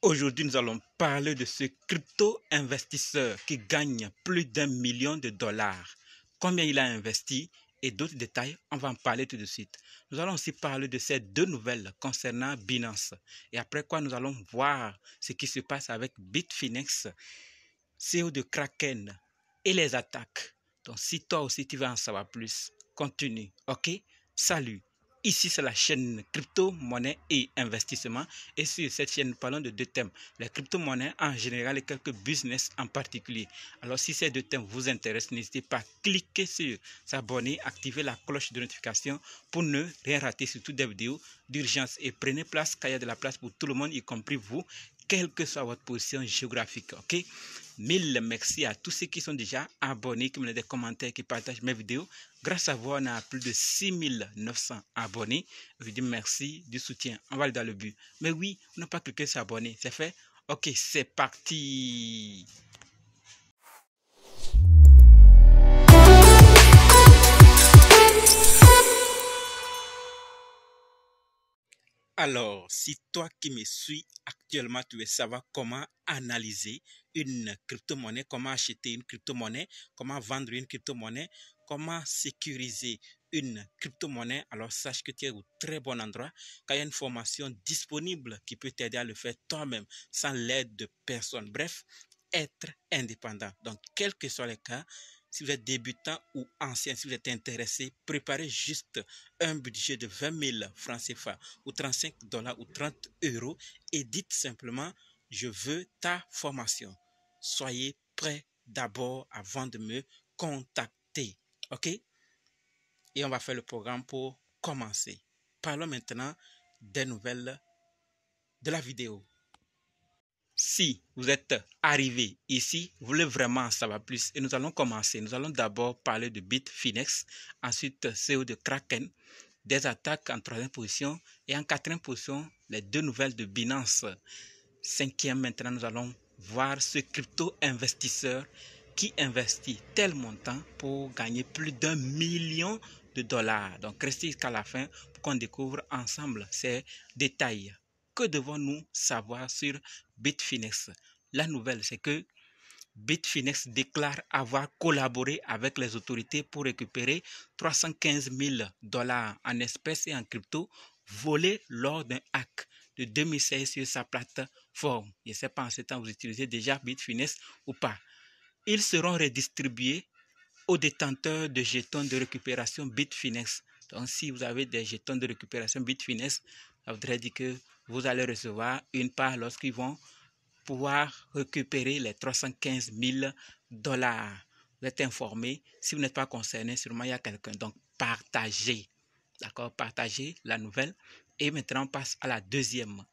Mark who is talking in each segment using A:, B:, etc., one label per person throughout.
A: Aujourd'hui, nous allons parler de ce crypto-investisseur qui gagne plus d'1 million de dollars. Combien il a investi et d'autres détails, on va en parler tout de suite. Nous allons aussi parler de ces deux nouvelles concernant Binance. Et après quoi, nous allons voir ce qui se passe avec Bitfinex, CEO de Kraken et les attaques. Donc, si toi aussi tu veux en savoir plus, continue. Ok? Salut! Ici, c'est la chaîne crypto, monnaie et investissement. Et sur cette chaîne, nous parlons de deux thèmes. Les crypto-monnaies en général et quelques business en particulier. Alors, si ces deux thèmes vous intéressent, n'hésitez pas à cliquer sur s'abonner, activer la cloche de notification pour ne rien rater sur toutes des vidéos d'urgence. Et prenez place, car il y a de la place pour tout le monde, y compris vous, quelle que soit votre position géographique. Ok? Mille merci à tous ceux qui sont déjà abonnés, qui me laissent des commentaires, qui partagent mes vidéos. Grâce à vous, on a plus de 6900 abonnés. Je vous dis merci du soutien. On va aller dans le but. Mais oui, on n'a pas cliqué sur abonner. C'est fait? Ok, c'est parti. Alors, si toi qui me suis actuellement, tu veux savoir comment analyser une crypto-monnaie, comment acheter une crypto-monnaie, comment vendre une crypto-monnaie, comment sécuriser une crypto-monnaie, alors sache que tu es au très bon endroit, car il y a une formation disponible qui peut t'aider à le faire toi-même, sans l'aide de personne. Bref, être indépendant. Donc, quel que soit le cas, si vous êtes débutant ou ancien, si vous êtes intéressé, préparez juste un budget de 20 000 francs CFA ou 35 $ ou 30 € et dites simplement, je veux ta formation. Soyez prêts d'abord avant de me contacter. OK? Et on va faire le programme pour commencer. Parlons maintenant des nouvelles de la vidéo. Si vous êtes arrivé ici, vous voulez vraiment en savoir plus et nous allons commencer. Nous allons d'abord parler de Bitfinex, ensuite CEO de Kraken, des attaques en troisième position et en quatrième position, les deux nouvelles de Binance. Cinquième, maintenant, nous allons voir ce crypto-investisseur qui investit tel montant pour gagner plus d'1 million de dollars. Donc, restez jusqu'à la fin pour qu'on découvre ensemble ces détails. Que devons-nous savoir sur Bitfinex? La nouvelle, c'est que Bitfinex déclare avoir collaboré avec les autorités pour récupérer 315 000 $ en espèces et en crypto volés lors d'un hack de 2016 sur sa plateforme. Je ne sais pas en ce temps vous utilisez déjà Bitfinex ou pas. Ils seront redistribués aux détenteurs de jetons de récupération Bitfinex. Donc, si vous avez des jetons de récupération Bitfinex, ça voudrait dire que vous allez recevoir une part lorsqu'ils vont pouvoir récupérer les 315 000 $. Vous êtes informé. Si vous n'êtes pas concerné, sûrement il y a quelqu'un. Donc, partagez. D'accord? Partagez la nouvelle. Et maintenant, on passe à la deuxième.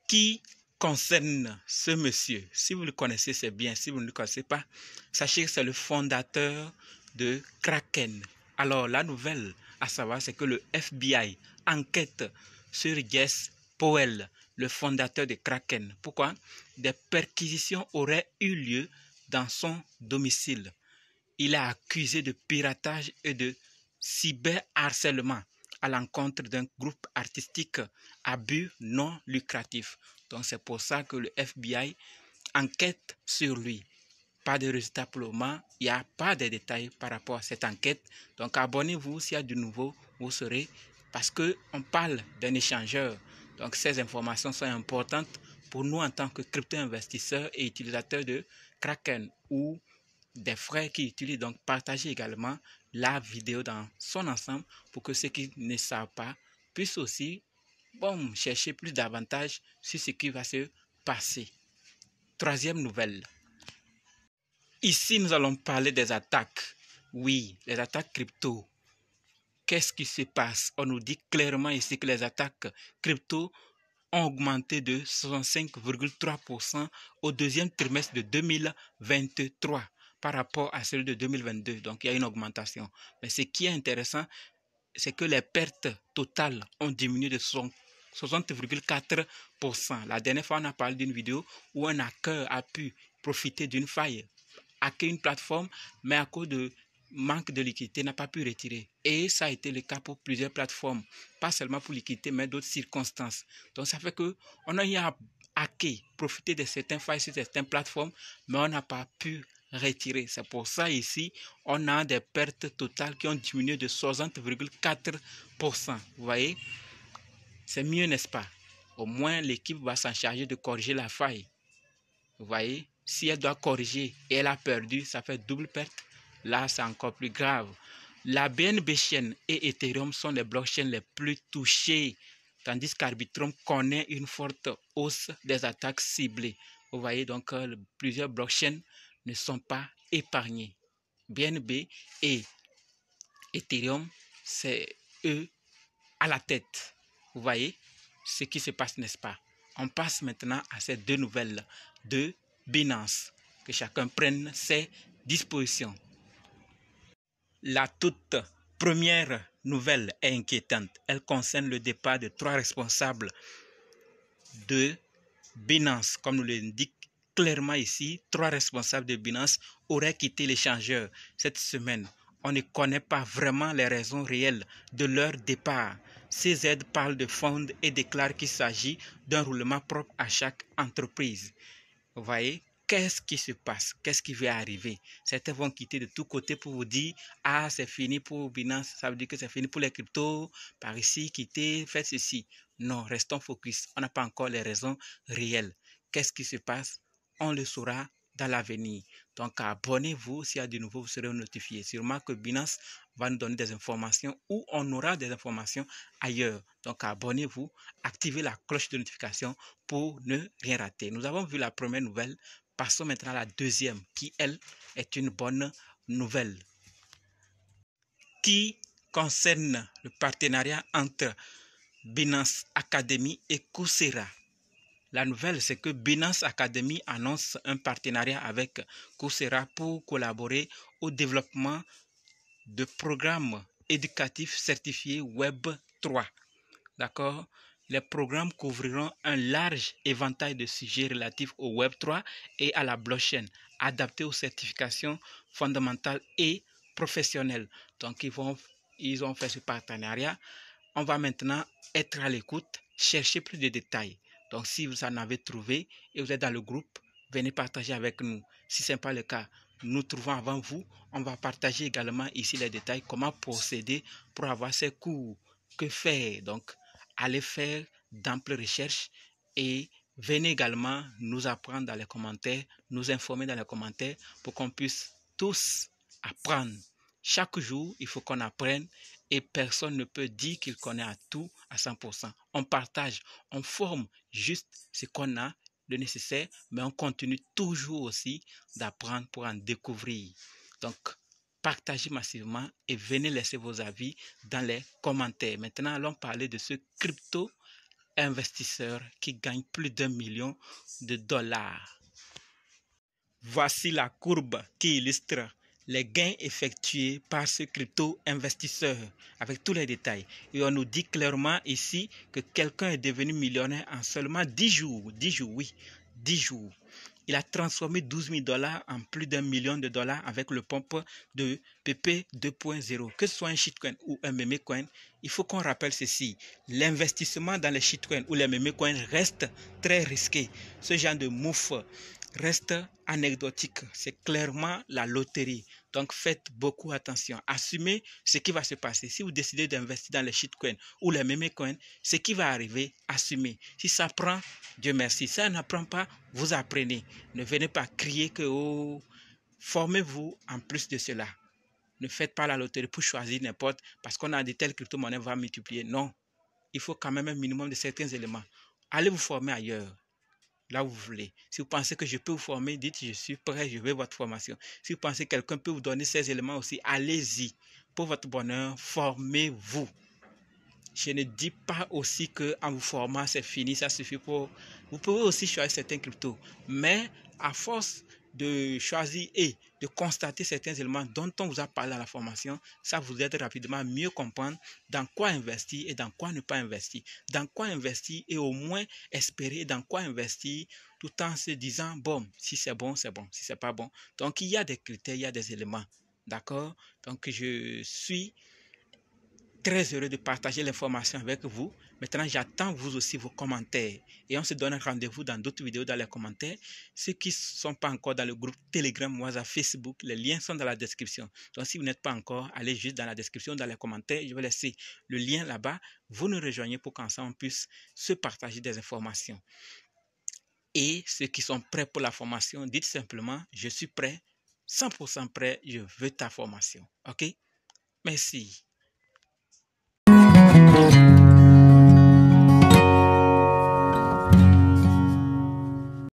A: Qui concerne ce monsieur? Si vous le connaissez, c'est bien. Si vous ne le connaissez pas, sachez que c'est le fondateur de Kraken. Alors, la nouvelle à savoir, c'est que le FBI enquête sur Jess Powell, le fondateur de Kraken. Pourquoi? Des perquisitions auraient eu lieu dans son domicile. Il est accusé de piratage et de cyberharcèlement à l'encontre d'un groupe artistique à but non lucratif. Donc c'est pour ça que le FBI enquête sur lui. Pas de résultats pour le moment, il n'y a pas de détails par rapport à cette enquête. Donc abonnez-vous s'il y a du nouveau, vous saurez, parce qu'on parle d'un échangeur. Donc ces informations sont importantes pour nous en tant que crypto-investisseurs et utilisateurs de Kraken ou des frères qui utilisent. Donc partagez également la vidéo dans son ensemble pour que ceux qui ne savent pas puissent aussi chercher plus d'avantages sur ce qui va se passer. Troisième nouvelle. Ici, nous allons parler des attaques. Oui, les attaques crypto. Qu'est-ce qui se passe? On nous dit clairement ici que les attaques crypto ont augmenté de 65,3% au deuxième trimestre de 2023 par rapport à celui de 2022. Donc, il y a une augmentation. Mais ce qui est intéressant, c'est que les pertes totales ont diminué de 60,4%. La dernière fois, on a parlé d'une vidéo où un hacker a pu profiter d'une faille, hacker une plateforme, mais à cause de manque de liquidité, n'a pas pu retirer. Et ça a été le cas pour plusieurs plateformes, pas seulement pour liquidité, mais d'autres circonstances. Donc ça fait qu'on a eu à hacker, profiter de certaines failles sur certaines plateformes, mais on n'a pas pu retirer. C'est pour ça ici, on a des pertes totales qui ont diminué de 60,4%. Vous voyez, c'est mieux, n'est-ce pas? Au moins, l'équipe va s'en charger de corriger la faille. Vous voyez, si elle doit corriger et elle a perdu, ça fait double perte. Là, c'est encore plus grave. La BNB Chain et Ethereum sont les blockchains les plus touchés, tandis qu'Arbitrum connaît une forte hausse des attaques ciblées. Vous voyez donc plusieurs blockchains ne sont pas épargnés. BNB et Ethereum, c'est eux à la tête. Vous voyez ce qui se passe, n'est-ce pas? On passe maintenant à ces deux nouvelles de Binance, que chacun prenne ses dispositions. La toute première nouvelle est inquiétante. Elle concerne le départ de 3 responsables de Binance. Comme nous l'indique clairement ici, 3 responsables de Binance auraient quitté l'échangeur cette semaine. On ne connaît pas vraiment les raisons réelles de leur départ. CZ parle de fonds et déclare qu'il s'agit d'un roulement propre à chaque entreprise. Vous voyez, qu'est-ce qui se passe? Qu'est-ce qui va arriver? Certains vont quitter de tous côtés pour vous dire « Ah, c'est fini pour Binance, ça veut dire que c'est fini pour les cryptos, par ici, quittez, faites ceci. » Non, restons focus. On n'a pas encore les raisons réelles. Qu'est-ce qui se passe? On le saura dans l'avenir. Donc, abonnez-vous. S'il y a de nouveau, vous serez notifié. Sûrement que Binance va nous donner des informations ou on aura des informations ailleurs. Donc, abonnez-vous, activez la cloche de notification pour ne rien rater. Nous avons vu la première nouvelle. Passons maintenant à la deuxième, qui, elle, est une bonne nouvelle, qui concerne le partenariat entre Binance Academy et Coursera. La nouvelle, c'est que Binance Academy annonce un partenariat avec Coursera pour collaborer au développement de programmes éducatifs certifiés Web 3. D'accord? Les programmes couvriront un large éventail de sujets relatifs au Web 3 et à la blockchain, adaptés aux certifications fondamentales et professionnelles. Donc, ils ont fait ce partenariat. On va maintenant être à l'écoute, chercher plus de détails. Donc, si vous en avez trouvé et vous êtes dans le groupe, venez partager avec nous. Si ce n'est pas le cas, nous trouvons avant vous. On va partager également ici les détails, comment procéder pour avoir ces cours, que faire. Donc, allez faire d'amples recherches et venez également nous apprendre dans les commentaires, nous informer dans les commentaires pour qu'on puisse tous apprendre. Chaque jour, il faut qu'on apprenne et personne ne peut dire qu'il connaît à tout à 100%. On partage, on forme juste ce qu'on a, le nécessaire, mais on continue toujours aussi d'apprendre pour en découvrir. Donc, partagez massivement et venez laisser vos avis dans les commentaires. Maintenant, allons parler de ce crypto-investisseur qui gagne plus d'1 million de dollars. Voici la courbe qui illustre les gains effectués par ce crypto-investisseur avec tous les détails. Et on nous dit clairement ici que quelqu'un est devenu millionnaire en seulement 10 jours. 10 jours, oui, 10 jours. Il a transformé 12 000 $ en plus d'1 million de dollars avec le pompe de PP 2.0. Que ce soit un shitcoin ou un meme coin, il faut qu'on rappelle ceci. L'investissement dans les shitcoins ou les meme coins reste très risqué. Ce genre de mouf reste anecdotique. C'est clairement la loterie. Donc faites beaucoup attention. Assumez ce qui va se passer. Si vous décidez d'investir dans les shitcoins ou les meme coins, ce qui va arriver, assumez. Si ça prend, Dieu merci. Si ça n'apprend pas, vous apprenez. Ne venez pas crier que oh, formez-vous en plus de cela. Ne faites pas la loterie pour choisir n'importe, parce qu'on a de telles crypto-monnaies va multiplier. Non. Il faut quand même un minimum de certains éléments. Allez vous former ailleurs. Là où vous voulez. Si vous pensez que je peux vous former, dites je suis prêt, je veux votre formation. Si vous pensez que quelqu'un peut vous donner ces éléments aussi, allez-y. Pour votre bonheur, formez-vous. Je ne dis pas aussi qu'en vous formant, c'est fini, ça suffit pour... Vous pouvez aussi choisir certains cryptos. Mais à force de choisir et de constater certains éléments dont on vous a parlé dans la formation, ça vous aide rapidement à mieux comprendre dans quoi investir et dans quoi ne pas investir. Dans quoi investir et au moins espérer dans quoi investir tout en se disant, bon, si c'est bon, c'est bon, si c'est pas bon. Donc, il y a des critères, il y a des éléments. D'accord? Donc, je suis très heureux de partager l'information avec vous. Maintenant, j'attends vous aussi vos commentaires. Et on se donne rendez-vous dans d'autres vidéos dans les commentaires. Ceux qui ne sont pas encore dans le groupe Telegram, WhatsApp, Facebook, les liens sont dans la description. Donc, si vous n'êtes pas encore, allez juste dans la description, dans les commentaires. Je vais laisser le lien là-bas. Vous nous rejoignez pour qu'ensemble on puisse se partager des informations. Et ceux qui sont prêts pour la formation, dites simplement, je suis prêt, 100% prêt, je veux ta formation. OK? Merci.